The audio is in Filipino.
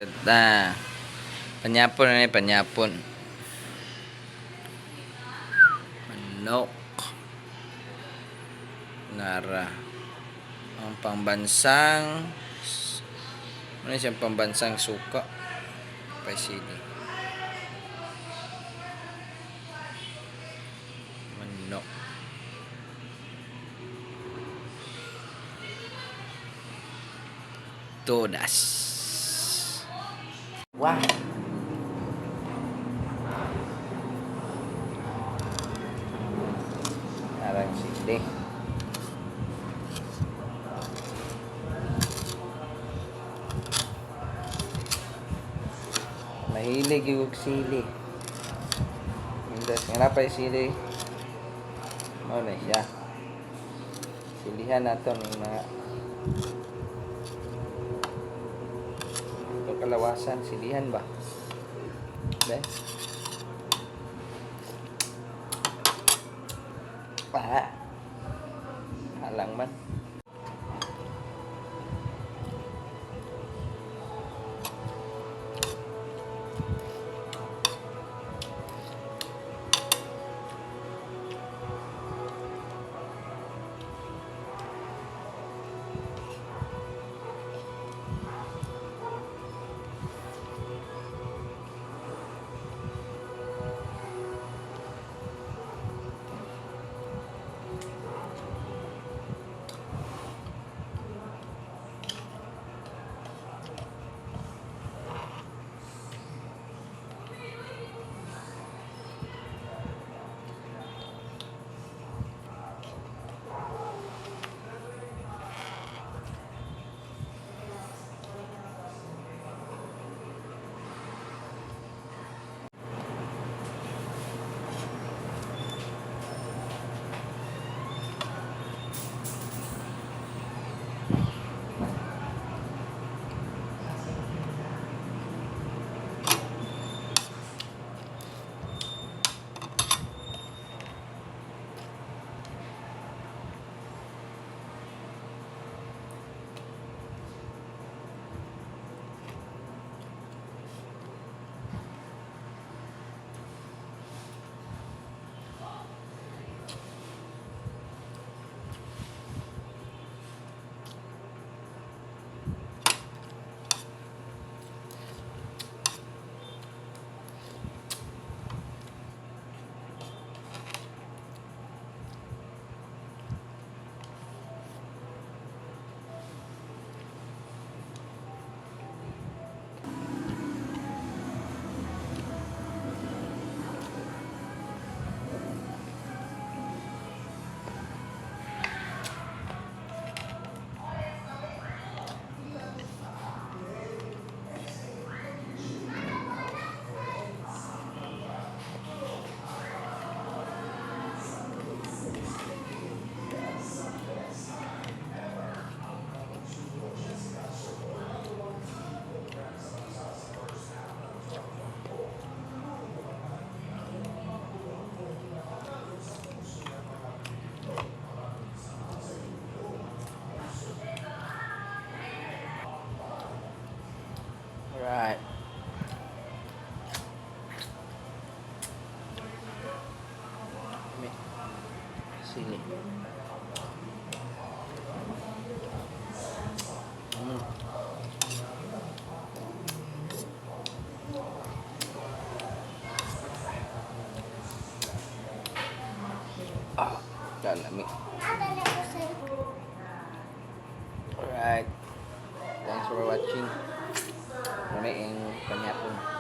Na, panyapon na panyapon. Manok. Nara. Ang pambansang ano siyang pambansang suka. Paisili. Manok. Todas. Wah. Arang sili. Mahilig yung sili. Nga pa yung sili. Ano na siya. Silihan nato ng mga ito kalawasan. Silihan ba? Be? Halang man. Right. Sili. Lalami. Alright. Thanks for watching. Muna yung panyapon.